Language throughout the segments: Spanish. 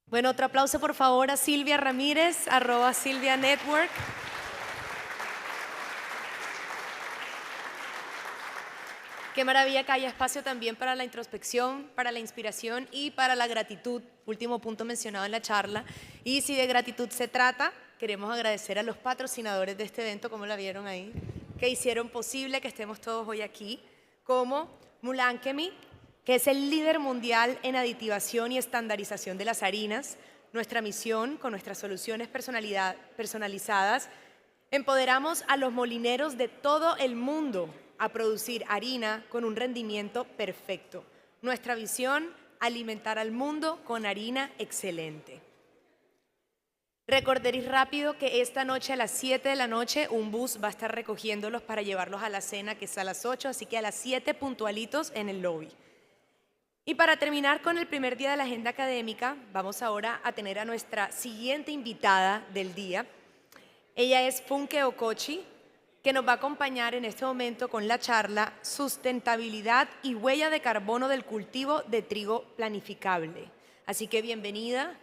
Bueno, otro aplauso por favor a Silvia Ramírez, @SilviaNetwork. Qué maravilla que haya espacio también para la introspección, para la inspiración y para la gratitud, último punto mencionado en la charla. Y si de gratitud se trata, queremos agradecer a los patrocinadores de este evento, como la vieron ahí, que hicieron posible que estemos todos hoy aquí, como Mulanchemy, que es el líder mundial en aditivación y estandarización de las harinas. Nuestra misión, con nuestras soluciones personalizadas, empoderamos a los molineros de todo el mundo a producir harina con un rendimiento perfecto. Nuestra visión, alimentar al mundo con harina excelente. Recordaréis rápido que esta noche a las 7 de la noche un bus va a estar recogiéndolos para llevarlos a la cena, que es a las 8, así que a las 7 puntualitos en el lobby. Y para terminar con el primer día de la agenda académica, vamos ahora a tener a nuestra siguiente invitada del día. Ella es Funke Okochi, que nos va a acompañar en este momento con la charla Sustentabilidad y huella de carbono del cultivo de trigo planificable. Así que bienvenida.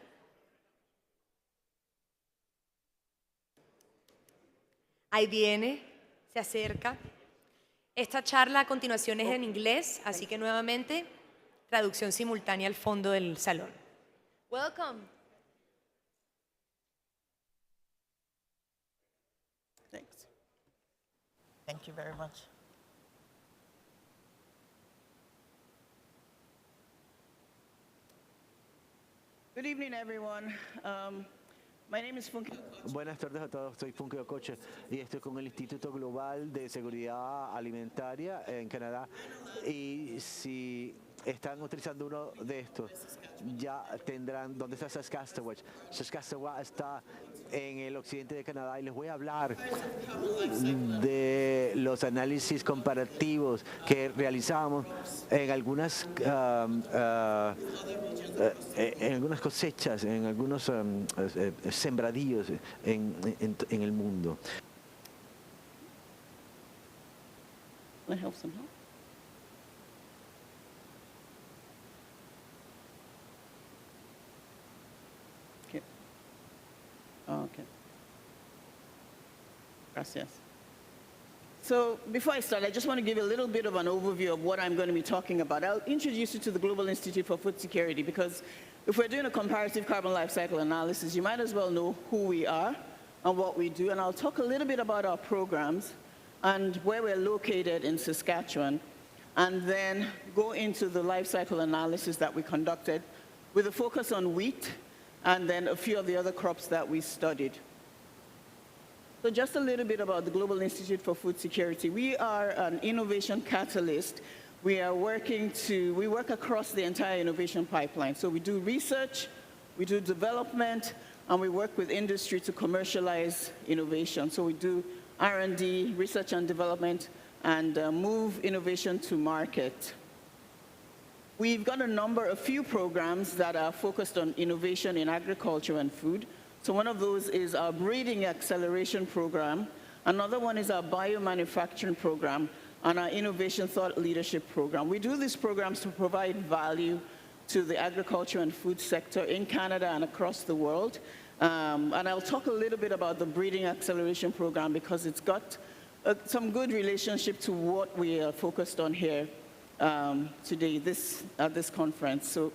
Ahí viene, se acerca. Esta charla a continuación es en inglés, así que nuevamente traducción simultánea al fondo del salón. Welcome. Thanks. Thank you very much. Good evening, everyone. My name is Funke. Buenas tardes a todos, soy Funke Okoche y estoy con el Instituto Global de Seguridad Alimentaria en Canadá. Y si están utilizando uno de estos, ya tendrán, ¿dónde está Saskatchewan? Saskatchewan está en el occidente de Canadá y les voy a hablar de los análisis comparativos que realizamos en algunas cosechas, en algunos sembradíos en el mundo. Can I help some help? Okay. Okay. Gracias. So before I start, I just want to give you a little bit of an overview of what I'm going to be talking about. I'll introduce you to the Global Institute for Food Security because if we're doing a comparative carbon life cycle analysis, you might as well know who we are and what we do. And I'll talk a little bit about our programs and where we're located in Saskatchewan, and then go into the life cycle analysis that we conducted with a focus on wheat and then a few of the other crops that we studied. So just a little bit about the Global Institute for Food Security. We are an innovation catalyst. We work across the entire innovation pipeline. So we do research, we do development, and we work with industry to commercialize innovation. So we do R&D, research and development, and move innovation to market. We've got a few programs that are focused on innovation in agriculture and food. So one of those is our breeding acceleration program. Another one is our biomanufacturing program and our innovation thought leadership program. We do these programs to provide value to the agriculture and food sector in Canada and across the world. And I'll talk a little bit about the breeding acceleration program because it's got some good relationship to what we are focused on here today at this conference. So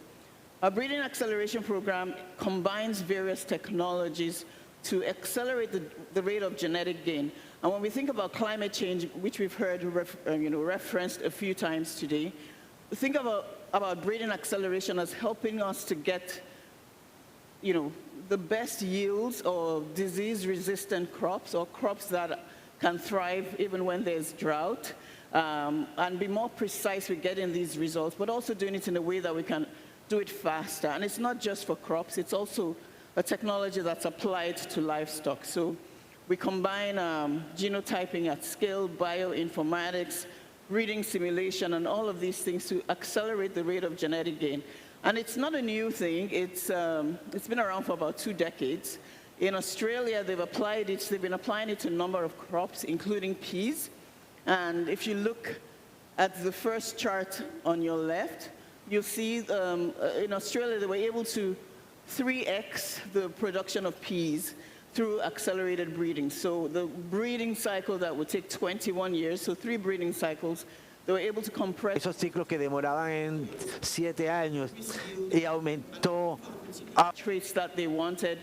our breeding acceleration program combines various technologies to accelerate the rate of genetic gain. And when we think about climate change, which we've heard referenced a few times today, think about breeding acceleration as helping us to get the best yields or disease-resistant crops or crops that can thrive even when there's drought, and be more precise with getting these results, but also doing it in a way that we can do it faster. And it's not just for crops, it's also a technology that's applied to livestock. So we combine genotyping at scale, bioinformatics, breeding simulation, and all of these things to accelerate the rate of genetic gain. And it's not a new thing. It's been around for about 2 decades. In Australia, they've been applying it to a number of crops, including peas. And if you look at the first chart on your left, you'll see in Australia they were able to 3x the production of peas through accelerated breeding. So the breeding cycle that would take 21 years, so 3 breeding cycles, they were able to compress Esos ciclos que demoraban en 7 años y aumentó traits that they wanted.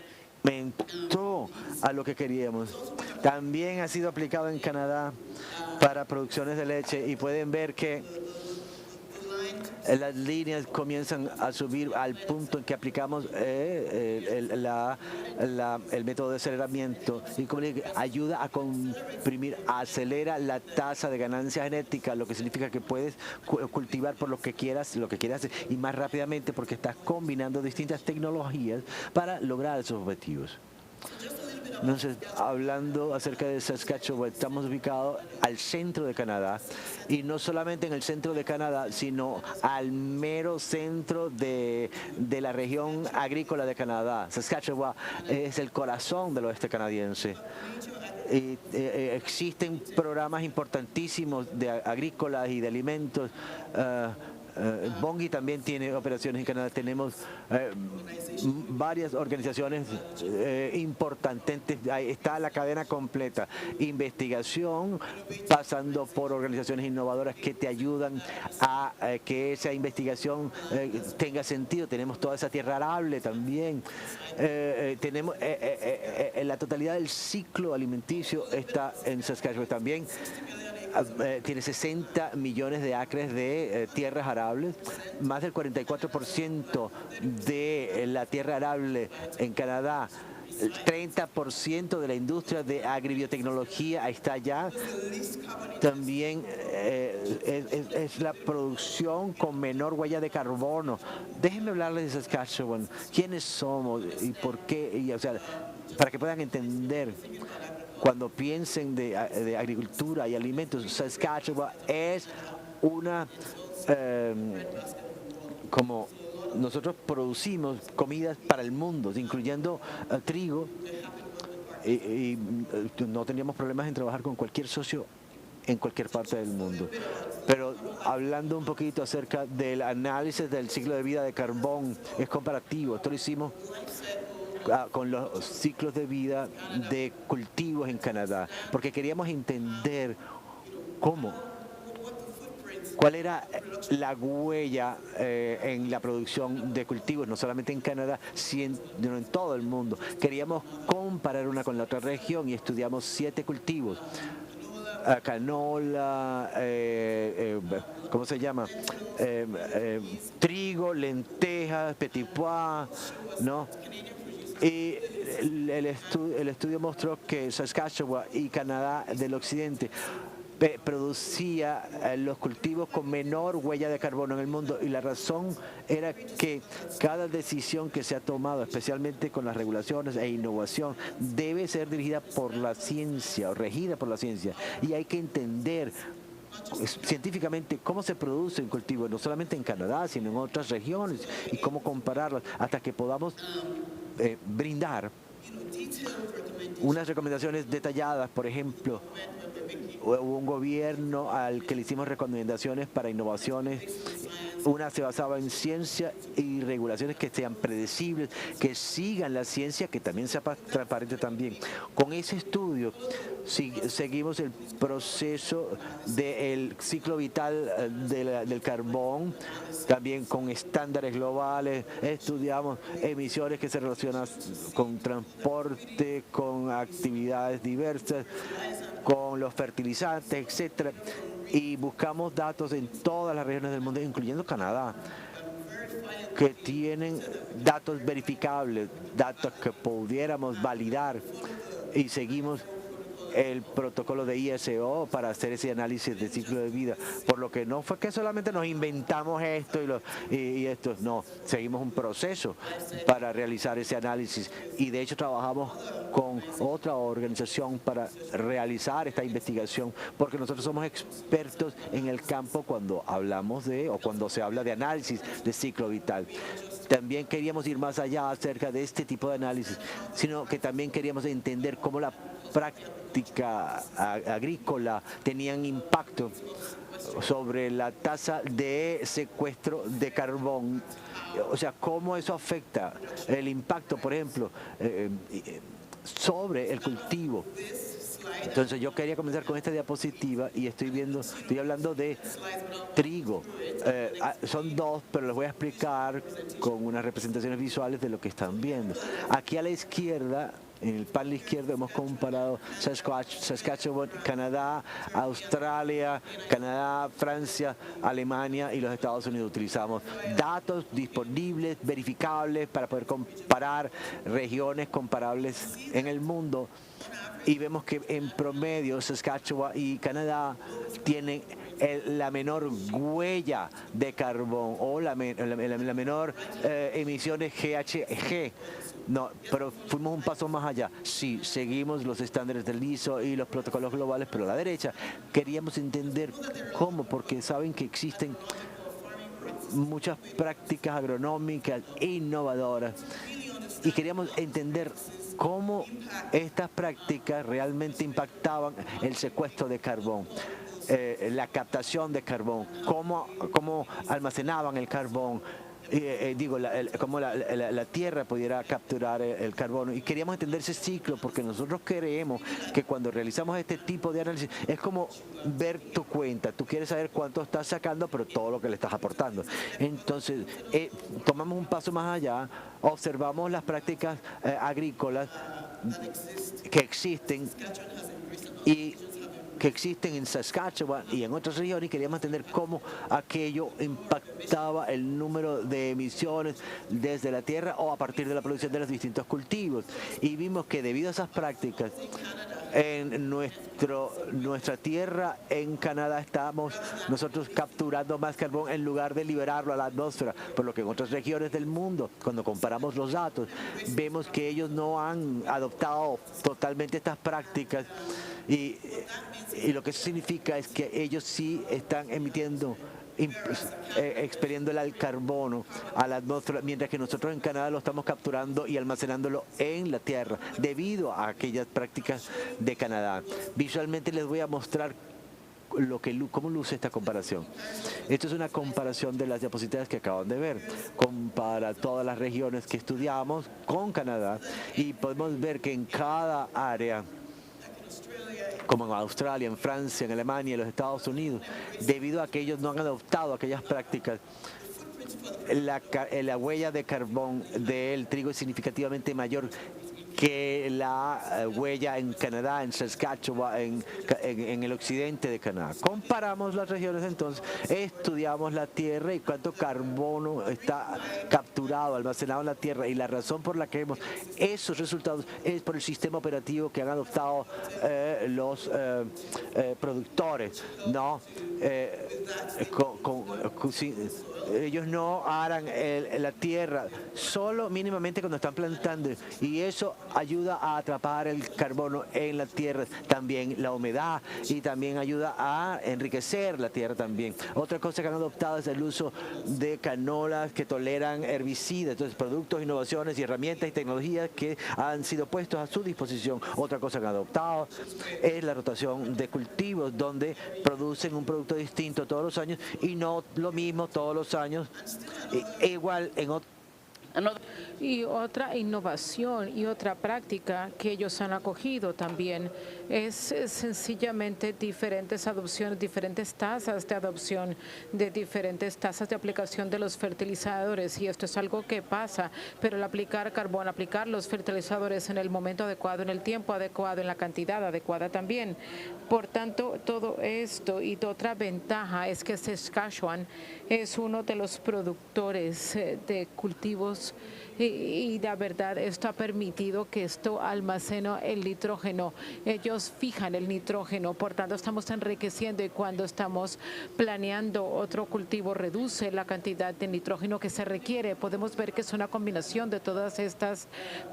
a lo que queríamos. También ha sido aplicado en Canadá para producciones de leche y pueden ver que las líneas comienzan a subir al punto en que aplicamos el método de aceleramiento y como le digo, ayuda a comprimir, acelera la tasa de ganancia genética, lo que significa que puedes cultivar por lo que quieras y más rápidamente porque estás combinando distintas tecnologías para lograr esos objetivos. Entonces, hablando acerca de Saskatchewan, estamos ubicados al centro de Canadá y no solamente en el centro de Canadá, sino al mero centro de la región agrícola de Canadá. Saskatchewan es el corazón del oeste canadiense. Y, existen programas importantísimos de agrícolas y de alimentos. Bunge también tiene operaciones en Canadá. Tenemos varias organizaciones importantes. Ahí está la cadena completa. Investigación, pasando por organizaciones innovadoras que te ayudan a que esa investigación tenga sentido. Tenemos toda esa tierra arable también. Tenemos la totalidad del ciclo alimenticio está en Saskatchewan también. Tiene 60 millones de acres de tierras arables, más del 44% de la tierra arable en Canadá. El 30% de la industria de agribiotecnología está allá. También es la producción con menor huella de carbono. Déjenme hablarles de Saskatchewan. ¿Quiénes somos y por qué? Y, o sea, para que puedan entender. Cuando piensen de agricultura y alimentos, Saskatchewan es una, como nosotros producimos comidas para el mundo, incluyendo trigo, y no teníamos problemas en trabajar con cualquier socio en cualquier parte del mundo. Pero hablando un poquito acerca del análisis del ciclo de vida de carbón, es comparativo. Esto lo hicimos con los ciclos de vida de cultivos en Canadá, porque queríamos entender cuál era la huella en la producción de cultivos, no solamente en Canadá, sino en todo el mundo. Queríamos comparar una con la otra región y estudiamos 7 cultivos. Canola, ¿cómo se llama? Trigo, lentejas, petit pois, ¿no? Y el estudio mostró que Saskatchewan y Canadá del Occidente producía los cultivos con menor huella de carbono en el mundo, y la razón era que cada decisión que se ha tomado, especialmente con las regulaciones e innovación, debe ser dirigida por la ciencia o regida por la ciencia, y hay que entender científicamente cómo se produce un cultivo, no solamente en Canadá, sino en otras regiones, y cómo compararlas hasta que podamos brindar unas recomendaciones detalladas. Por ejemplo, hubo un gobierno al que le hicimos recomendaciones para innovaciones. Una se basaba en ciencia y regulaciones que sean predecibles, que sigan la ciencia, que también sea transparente también. Con ese estudio seguimos el proceso del ciclo vital del carbón, también con estándares globales. Estudiamos emisiones que se relacionan con transporte, con actividades diversas, con los fertilizantes, etcétera. Y buscamos datos en todas las regiones del mundo, incluyendo Canadá, que tienen datos verificables, datos que pudiéramos validar, y seguimos el protocolo de ISO para hacer ese análisis de ciclo de vida, por lo que no fue que solamente nos inventamos esto y esto, no, seguimos un proceso para realizar ese análisis, y de hecho trabajamos con otra organización para realizar esta investigación, porque nosotros somos expertos en el campo cuando hablamos o cuando se habla de análisis de ciclo vital. También queríamos ir más allá acerca de este tipo de análisis, sino que también queríamos entender cómo la práctica agrícola tenían impacto sobre la tasa de secuestro de carbón o sea, cómo eso afecta el impacto, por ejemplo, sobre el cultivo. Entonces yo quería comenzar con esta diapositiva y estoy hablando de trigo. Son dos, pero les voy a explicar con unas representaciones visuales de lo que están viendo. Aquí a la izquierda, en el panel izquierdo, hemos comparado Saskatchewan, Canadá, Australia, Canadá, Francia, Alemania y los Estados Unidos. Utilizamos datos disponibles, verificables, para poder comparar regiones comparables en el mundo. Y vemos que en promedio Saskatchewan y Canadá tienen la menor huella de carbón o la menor emisión de GHG. No, pero fuimos un paso más allá. Sí, seguimos los estándares del ISO y los protocolos globales, pero a la derecha queríamos entender cómo, porque saben que existen muchas prácticas agronómicas innovadoras y queríamos entender cómo estas prácticas realmente impactaban el secuestro de carbón, la captación de carbón, cómo almacenaban el carbón, cómo la tierra pudiera capturar el carbono. Y queríamos entender ese ciclo porque nosotros creemos que cuando realizamos este tipo de análisis es como ver tu cuenta. Tú quieres saber cuánto estás sacando, pero todo lo que le estás aportando. Entonces, tomamos un paso más allá, observamos las prácticas agrícolas que existen en Saskatchewan y en otras regiones, y queríamos entender cómo aquello impactaba el número de emisiones desde la tierra o a partir de la producción de los distintos cultivos. Y vimos que debido a esas prácticas, en nuestra tierra en Canadá estamos nosotros capturando más carbón en lugar de liberarlo a la atmósfera, por lo que en otras regiones del mundo, cuando comparamos los datos, vemos que ellos no han adoptado totalmente estas prácticas. Y lo que eso significa es que ellos sí están expeliendo el carbono a la atmósfera, mientras que nosotros en Canadá lo estamos capturando y almacenándolo en la tierra, debido a aquellas prácticas de Canadá. Visualmente les voy a mostrar cómo luce esta comparación. Esto es una comparación de las diapositivas que acaban de ver. Compara todas las regiones que estudiamos con Canadá y podemos ver que en cada área, como en Australia, en Francia, en Alemania, en los Estados Unidos, debido a que ellos no han adoptado aquellas prácticas, la huella de carbón del trigo es significativamente mayor que la huella en Canadá, en Saskatchewan, en el occidente de Canadá. Comparamos las regiones entonces, estudiamos la tierra y cuánto carbono está capturado, almacenado en la tierra, y la razón por la que vemos esos resultados es por el sistema operativo que han adoptado los productores, ¿no? Ellos no aran la tierra, solo mínimamente cuando están plantando, y eso ayuda a atrapar el carbono en la tierra, también la humedad, y también ayuda a enriquecer la tierra también. Otra cosa que han adoptado es el uso de canolas que toleran herbicidas, entonces productos, innovaciones y herramientas y tecnologías que han sido puestos a su disposición. Otra cosa que han adoptado es la rotación de cultivos, donde producen un producto distinto todos los años y no lo mismo todos los años, igual en otros. Y otra innovación y otra práctica que ellos han acogido también es sencillamente diferentes adopciones, diferentes tasas de adopción, de diferentes tasas de aplicación de los fertilizadores. Y esto es algo que pasa, pero el aplicar carbón, aplicar los fertilizadores en el momento adecuado, en el tiempo adecuado, en la cantidad adecuada también. Por tanto, todo esto, y otra ventaja es que Saskatchewan es uno de los productores de cultivos, y la verdad esto ha permitido que esto almacene el nitrógeno. Ellos fijan el nitrógeno, por tanto estamos enriqueciendo, y cuando estamos planeando otro cultivo reduce la cantidad de nitrógeno que se requiere. Podemos ver que es una combinación de todas estas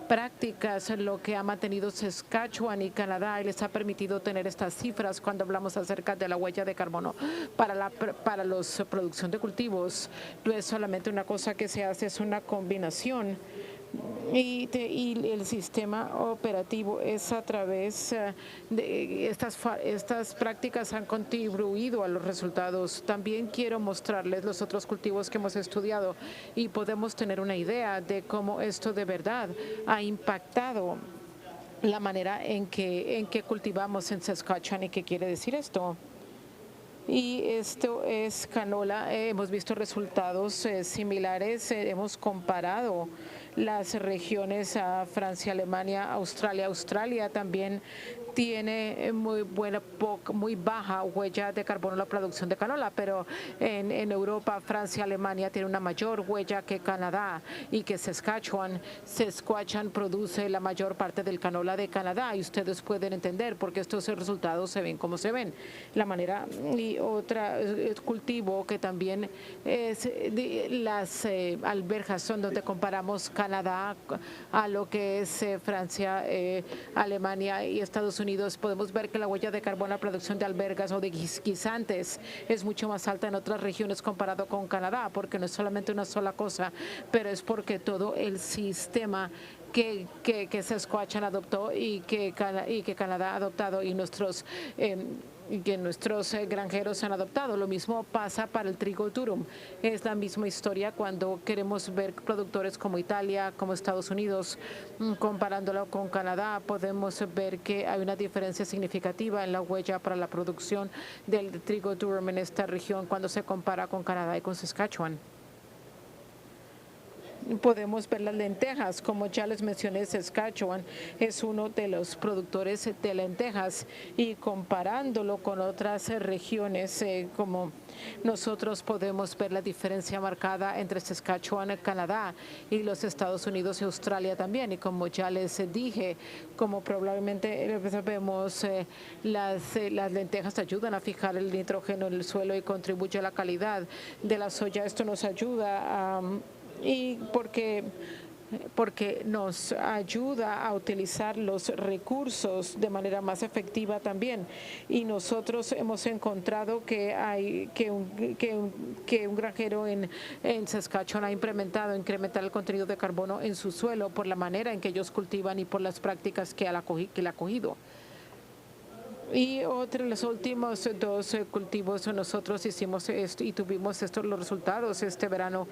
prácticas lo que ha mantenido Saskatchewan y Canadá y les ha permitido tener estas cifras cuando hablamos acerca de la huella de carbono para la producción de cultivos. No es solamente una cosa que se hace, es una combinación Y el sistema operativo es a través de estas prácticas han contribuido a los resultados. También quiero mostrarles los otros cultivos que hemos estudiado y podemos tener una idea de cómo esto de verdad ha impactado la manera en que cultivamos en Saskatchewan. ¿Y qué quiere decir esto? Y esto es canola. Hemos visto resultados similares. Hemos comparado las regiones a Francia, Alemania, Australia. Australia también tiene muy baja huella de carbono en la producción de canola, pero en Europa, Francia, Alemania tiene una mayor huella que Canadá y que Saskatchewan. Saskatchewan produce la mayor parte del canola de Canadá y ustedes pueden entender por qué estos resultados se ven como se ven. La manera y otra cultivo que también es las alberjas son donde comparamos Canadá a lo que es Francia, Alemania y Estados Unidos. Podemos ver que la huella de carbono en la producción de albergas o de guisantes es mucho más alta en otras regiones comparado con Canadá, porque no es solamente una sola cosa, pero es porque todo el sistema que Saskatchewan adoptó y que Canadá ha adoptado y que nuestros granjeros han adoptado. Lo mismo pasa para el trigo durum. Es la misma historia cuando queremos ver productores como Italia, como Estados Unidos, comparándolo con Canadá, podemos ver que hay una diferencia significativa en la huella para la producción del trigo durum en esta región cuando se compara con Canadá y con Saskatchewan. Podemos ver las lentejas, como ya les mencioné, Saskatchewan es uno de los productores de lentejas y comparándolo con otras regiones como nosotros podemos ver la diferencia marcada entre Saskatchewan, Canadá y los Estados Unidos y Australia también. Y como ya les dije, como probablemente vemos, las lentejas ayudan a fijar el nitrógeno en el suelo y contribuye a la calidad de la soya. Esto nos ayuda y porque nos ayuda a utilizar los recursos de manera más efectiva también. Y nosotros hemos encontrado que un granjero en Saskatchewan ha incrementar el contenido de carbono en su suelo por la manera en que ellos cultivan y por las prácticas que él ha cogido. Y los últimos dos cultivos nosotros hicimos esto y tuvimos los resultados este verano.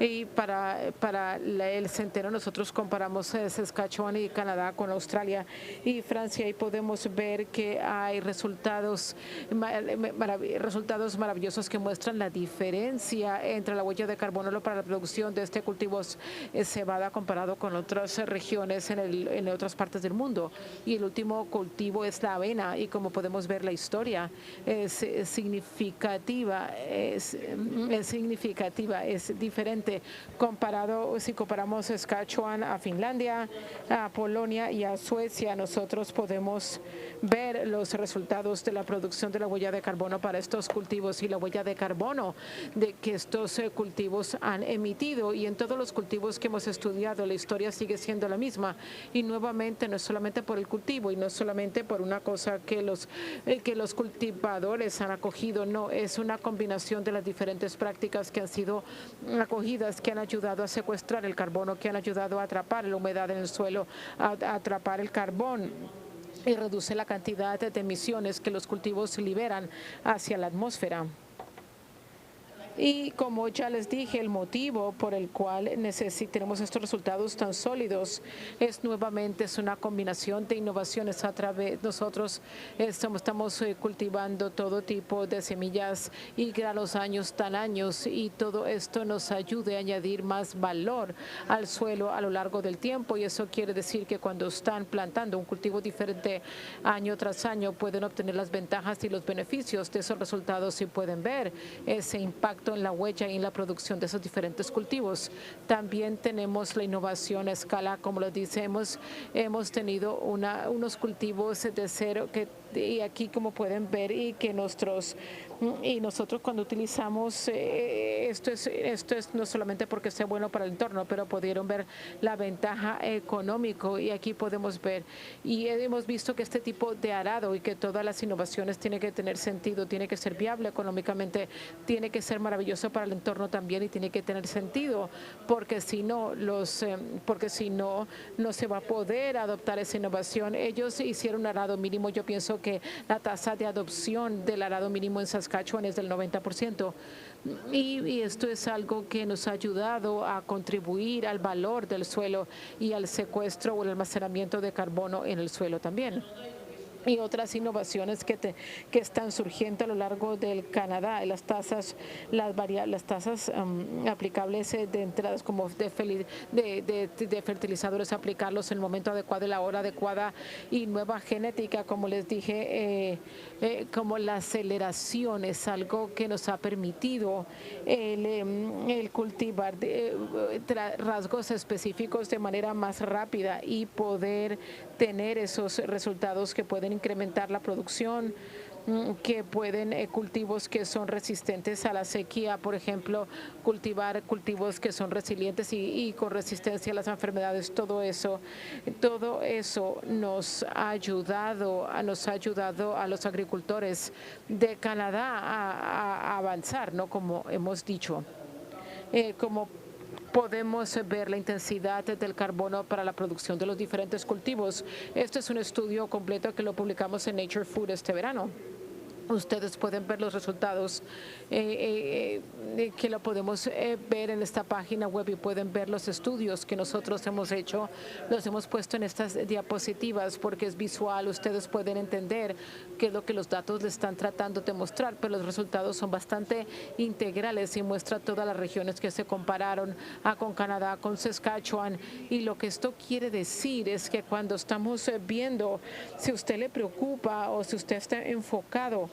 Y para el centeno nosotros comparamos Saskatchewan y Canadá con Australia y Francia y podemos ver que hay resultados maravillosos que muestran la diferencia entre la huella de carbono para la producción de este cultivo cebada comparado con otras regiones en otras partes del mundo. Y el último cultivo es la avena y como podemos ver la historia es significativa, es diferente si comparamos Saskatchewan a Finlandia, a Polonia y a Suecia. Nosotros podemos ver los resultados de la producción de la huella de carbono para estos cultivos y la huella de carbono que estos cultivos han emitido. Y en todos los cultivos que hemos estudiado la historia sigue siendo la misma y nuevamente no es solamente por el cultivo y no es solamente por una cosa que los cultivadores han acogido, no, es una combinación de las diferentes prácticas que han sido acogidas, que han ayudado a secuestrar el carbono, que han ayudado a atrapar la humedad en el suelo, a atrapar el carbón y reduce la cantidad de emisiones que los cultivos liberan hacia la atmósfera. Y como ya les dije, el motivo por el cual tenemos estos resultados tan sólidos es una combinación de innovaciones a través. Nosotros estamos cultivando todo tipo de semillas y granos años y todo esto nos ayuda a añadir más valor al suelo a lo largo del tiempo y eso quiere decir que cuando están plantando un cultivo diferente año tras año pueden obtener las ventajas y los beneficios de esos resultados y pueden ver ese impacto en la huella y en la producción de esos diferentes cultivos. También tenemos la innovación a escala, como lo dice, hemos tenido unos cultivos de cero que Y aquí, como pueden ver, y que nosotros cuando utilizamos esto es no solamente porque sea bueno para el entorno, pero pudieron ver la ventaja económico, y aquí podemos ver y hemos visto que este tipo de arado y que todas las innovaciones tiene que tener sentido, tiene que ser viable económicamente, tiene que ser maravilloso para el entorno también, y tiene que tener sentido, porque si no no se va a poder adoptar esa innovación. Ellos hicieron un arado mínimo. Yo pienso que la tasa de adopción del arado mínimo en Saskatchewan es del 90%. Y esto es algo que nos ha ayudado a contribuir al valor del suelo y al secuestro o el almacenamiento de carbono en el suelo también. Y otras innovaciones que están surgiendo a lo largo del Canadá, las tasas aplicables de entradas como de fertilizadores, aplicarlos en el momento adecuado y la hora adecuada, y nueva genética, como les dije, como la aceleración es algo que nos ha permitido el cultivar rasgos específicos de manera más rápida y poder tener esos resultados que pueden incrementar la producción, que pueden cultivos que son resistentes a la sequía, por ejemplo, cultivar cultivos que son resilientes y con resistencia a las enfermedades. Todo eso nos ha ayudado a los agricultores de Canadá a avanzar, ¿no? Como hemos dicho, como podemos ver la intensidad del carbono para la producción de los diferentes cultivos. Este es un estudio completo que lo publicamos en Nature Food este verano. Ustedes pueden ver los resultados que lo podemos ver en esta página web, y pueden ver los estudios que nosotros hemos hecho. Los hemos puesto en estas diapositivas porque es visual. Ustedes pueden entender qué es lo que los datos le están tratando de mostrar, pero los resultados son bastante integrales y muestra todas las regiones que se compararon con Canadá, con Saskatchewan. Y lo que esto quiere decir es que cuando estamos viendo, si usted le preocupa o si usted está enfocado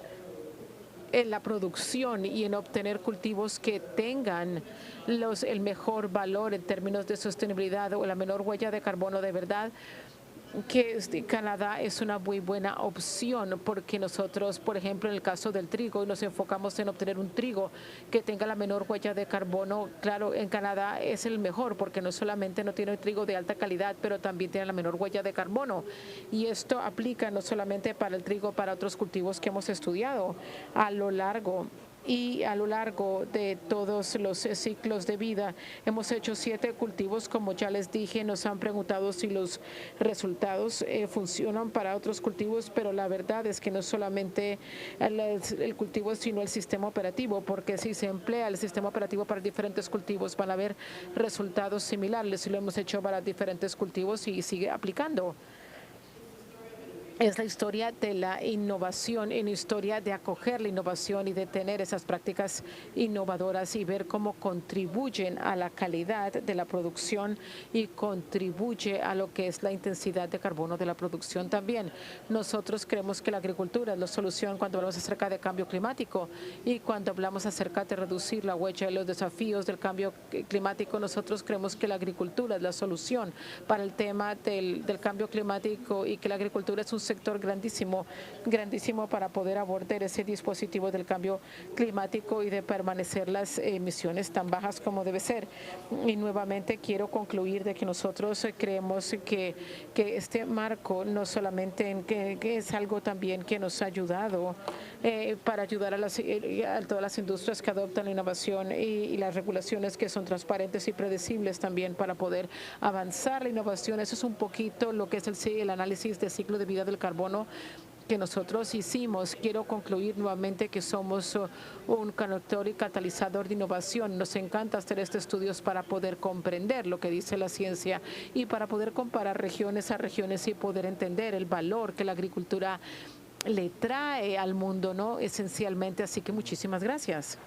en la producción y en obtener cultivos que tengan el mejor valor en términos de sostenibilidad o la menor huella de carbono de verdad, que Canadá es una muy buena opción, porque nosotros, por ejemplo, en el caso del trigo, nos enfocamos en obtener un trigo que tenga la menor huella de carbono. Claro, en Canadá es el mejor porque no solamente no tiene trigo de alta calidad, pero también tiene la menor huella de carbono. Y esto aplica no solamente para el trigo, para otros cultivos que hemos estudiado a lo largo de todos los ciclos de vida. Hemos hecho 7 cultivos, como ya les dije. Nos han preguntado si los resultados funcionan para otros cultivos, pero la verdad es que no solamente el cultivo, sino el sistema operativo, porque si se emplea el sistema operativo para diferentes cultivos, van a haber resultados similares. Lo hemos hecho para diferentes cultivos y sigue aplicando. Es la historia de la innovación, en historia de acoger la innovación y de tener esas prácticas innovadoras y ver cómo contribuyen a la calidad de la producción y contribuye a lo que es la intensidad de carbono de la producción también. Nosotros creemos que la agricultura es la solución cuando hablamos acerca de cambio climático, y cuando hablamos acerca de reducir la huella y los desafíos del cambio climático. Nosotros creemos que la agricultura es la solución para el tema del cambio climático, y que la agricultura es un sector grandísimo para poder abordar ese dispositivo del cambio climático y de permanecer las emisiones tan bajas como debe ser. Y nuevamente quiero concluir de que nosotros creemos que este marco no solamente que es algo también que nos ha ayudado para ayudar a todas las industrias que adoptan la innovación y las regulaciones que son transparentes y predecibles también para poder avanzar la innovación. Eso es un poquito lo que es el análisis de ciclo de vida del carbono que nosotros hicimos. Quiero concluir nuevamente que somos un conector y catalizador de innovación. Nos encanta hacer estos estudios para poder comprender lo que dice la ciencia y para poder comparar regiones a regiones y poder entender el valor que la agricultura le trae al mundo, ¿no? Esencialmente. Así que muchísimas gracias.